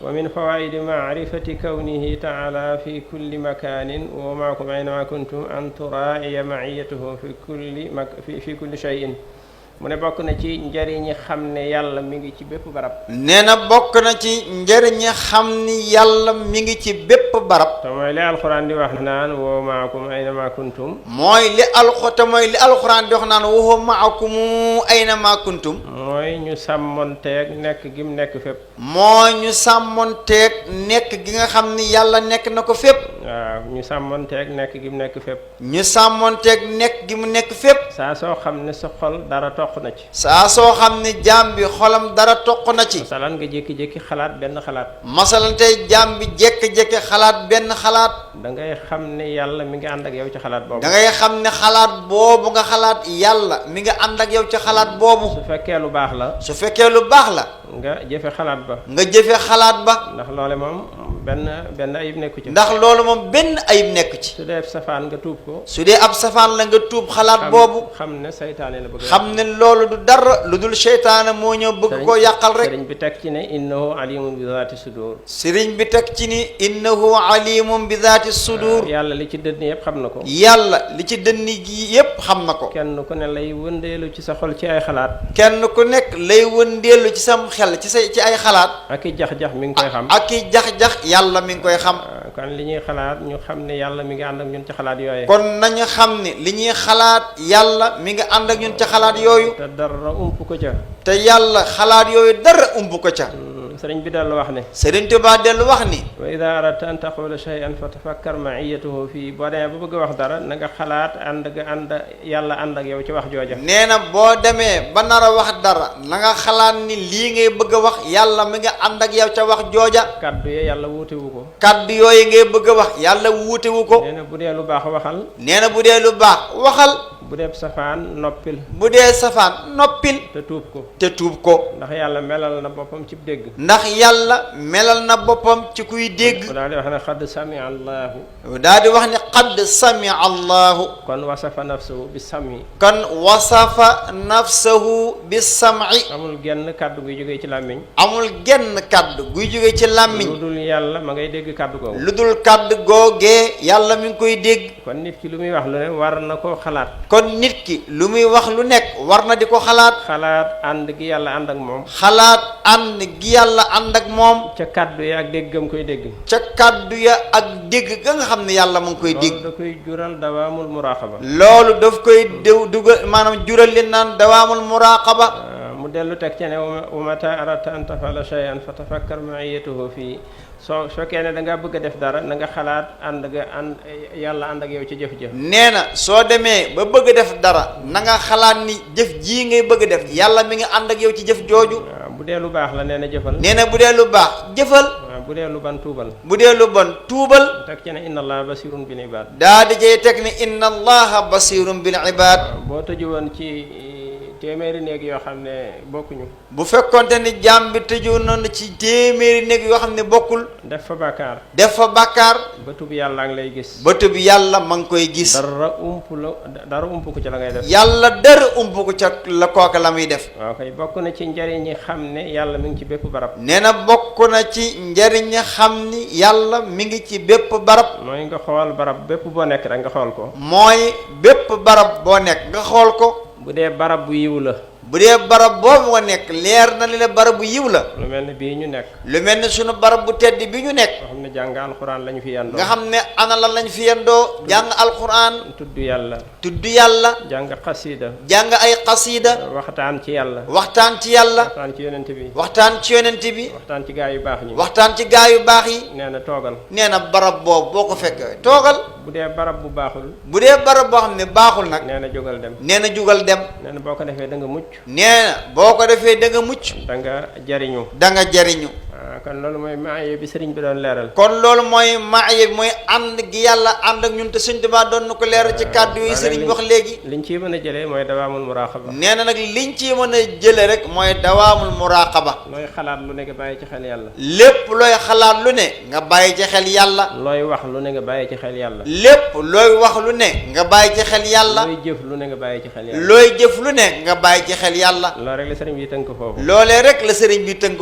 wa min fawaidi maarifati kawnihi taala fi kulli makanin wa maakum aynama kuntum an turaiya maiyatuhu fi kulli shayin mu ne bokk na ci njëriñi xam ne yàlla mi ngi ci bépp barab. nee na bokk na ci njëriñi xam ni yàlla mi ngi ci bépp barab. te mooy li alxuraan di wax naan wa maakum aynama kuntum. mooy li alxuraan di wax naan wa maakum aynama kuntum. mooy ñu sàmmonteeg nekk gi mu nekk fépp. mooy ñu sàmmonteeg nekk gi nga xam ni yàlla nekk na ko fépp. waaw ñu sàmmonteeg nekk gi mu nekk fépp. ñu sàmmonteeg nekk gi mu nekk fépp. saa soo xam ne sa xol dara toq na ci. saa soo xam ne jaam bi xolam dara toq na ci. masalan nga jékki-jékki xalaat benn xalaat. masalan tey jaam bi jékki-jékki xalaat benn xalaat. da ngay xam ne yàlla mi ngi ànd ak yow ci xalaat boobu. da ngay xam ne xalaat boobu nga xalaat yàlla mi ngi ànd ak yow ci xalaat boobu. su fekkee lu baax la. su fekkee lu baax la. nga jëfe xalaat ba. nga jëfe xalaat ba. ndax loole moom benn ayib nekku ci. ndax loolu moom benn ayib nekku ci. su dee ab safaan nga tuub ko. su dee ab safaan la nga tuub xalaat boobu. xam ne saytaane la bëgg. xam ne loolu du dara lu dul seytaane moo ñëw bëgg koo yàqal rek. sëriñ bi teg ci ne innahu alimun bi zaati sudur. sëriñ bi teg ci ni innahu alimun bi zaati sudur. yàlla li ci dënn yëpp xam na ko. yàlla li ci dënn gi yëpp xam na ko. kenn ku ne lay wëndeelu ci sa xol ci ay xalaat. kenn ku nekk lay wëndeelu ci sam xel ci ay xalaat. ak i jax-jax mi ngi koy xam. ak i jax-jax yàlla mi ngi koy xam. kon li ñuy xalaat ñu xam ne yàlla mi ngi ànd ak ñun ci xalaat yooyu. kon nañu xam ne li ñuy xalaat yàlla mi ngi ànd ak ñun ci xalaat yooyu. te dara ump ko ca. te yàlla xalaat yooyu dara ump ko ca. sëriñ bi dellu wax ne. sëriñ Tuubaa dellu wax ni. wa ida aradta an taqula shay'an fa tafakkar maiyatuhu fii boo demee ba bëgg a wax dara na nga xalaat yàlla ànd ak yow ci wax jooja. nee na boo demee ba nar a wax dara na nga xalaat ni lii ngay bëgg a wax yàlla mi nga ànd ak yow ca wax jooja. kaddu yi yàlla wuutewu ko. kaddu yooyu ngay bëgg a wax yàlla wuutewu ko. nee na bu dee lu baax waxal. nee na bu dee lu baax waxal. bu dee safaan noppil. bu dee safaan noppil. te tuub ko. te tuub ko. ndax yàlla melal na boppam ci dégg. ndax yàlla melal na boppam ci kuy dégg. daal di wax ne xadd samia allahu. daal di wax ne xadd samia allahu. kon wasafa nafsahu bi sami. kon wasafa nafsahu bi sami. amul genn kàddu guy jógee ci làmmiñ. amul genn kàddu guy jógee ci làmmiñ. lu dul yàlla ma ngay dégg kàddu googu. lu dul kàddu googee yàlla mi ngi koy dégg. kon nit ki lu muy wax lu ne war na koo xalaat. kon nit ki lu muy wax lu nekk war na di ko xalaat. xalaat ànd gi yàlla ànd ak moom. xalaat ànd gi yàlla ànd ak moom. ca kàddu ya ak déggam koy dégg. ca kàddu ya ak dégg ga nga xam ne yàlla mu ngi koy dégg. loolu da koy jural dawaamul muraqaba. loolu daf koy dugal maanaam jural li naan dawaamul muraqaba. mu dellu teg ci ne wa mata aradta an tafala shay'an fa tafakkar maiyatuhu fii soo fekkee ne da ngaa bëgg a def dara na nga xalaat yàlla ànd ak yow ci jëf-jëf. nee na soo demee ba bëgg a def dara na nga xalaat ni jëf jii ngay bëgg a def yàlla mi ngi ànd ak yow ci jëf jooju. bu dee lu baax la nee na jëfal. nee na bu dee lu baax jëfal. bu dee lu ban tuubal. bu dee lu bon tuubal. teg ci ne inna allaha basirun bil ibad. daa di jey teg ni inna allaha basirun bil ibad. boo tëju woon ci téeméeri néeg yoo xam ne bokkuñu. bu fekkonte ni jaam bi tëju noonu ci téeméeri néeg yoo xam ne bokkul. def fa bàkkaar. def fa bàkkaar. bëtub yàlla ngi lay gis. bëtub yàlla ma ngi koy gis. dara ump ko ca la ngay def. yàlla dara ump ko ca la kooka la muy def. waaw kay bokk na ci njariñ ñi xam ne yàlla mi ngi ci bépp barab. nee na bokk na ci njariñ ñi xam ni yàlla mi ngi ci bépp barab. mooy nga xool barab bépp boo nekk rek nga xool ko. mooy bépp barab boo nekk nga xool ko. bu dee barab bu yiw la. bu dee barab boobu nga nekk leer na li la barab bu yiw la. lu mel ni bii ñu nekk. lu mel ni sunu barab bu tedd bi ñu nekk. nga xam ne jàng alxuraan lañu fi yendoo. nga xam ne ana lan lañ fi yendoo. jàng alxuraan. tudd yàlla. tudd yàlla. jàng xasiida. jàng ay xasiida. waxtaan ci yàlla. waxtaan ci yàlla. waxtaan ci yonent bi. waxtaan ci yonent bi. waxtaan ci gaa yu baax ñi. waxtaan ci gaa yu baax yi. nee na toogal. nee na barab boobu boo ko fekkee toogal. bu dee barab bu baaxul. bu dee barab boo xam ne baaxul nag. nee na jógal dem. nee na jugal dem. nee na boo ko defee da nga mucc. nee na boo ko defee da nga mucc. da nga jariñu. da nga jariñu. kon loolu mooy maaye bi sëriñ bi doon leeral. kon loolu mooy maaye bi mooy ànd gi yàlla ànd ak ñun te Sëriñ Tuubaa doon na ko leeral ci kàddu yi sëriñ wax léegi. liñ ciy mën a jëlee mooy dawaamul muraqaba. nee na nag liñ ciy mën a jëlee rek mooy dawaamul muraqaba. looy xalaat lu ne nga bàyyi ci xel yàlla. lépp looy xalaat lu ne nga bàyyi ci xel yàlla. looy wax lu ne nga bàyyi ci xel yàlla. lépp looy wax lu ne nga bàyyi ci xel yàlla. looy jëf lu ne nga bàyyi ci xel yàlla. looy jëf lu ne nga bàyyi ci xel yàlla. loolu rek la sëriñ bi tënk foofu. loolee rek la sëriñ bi tënk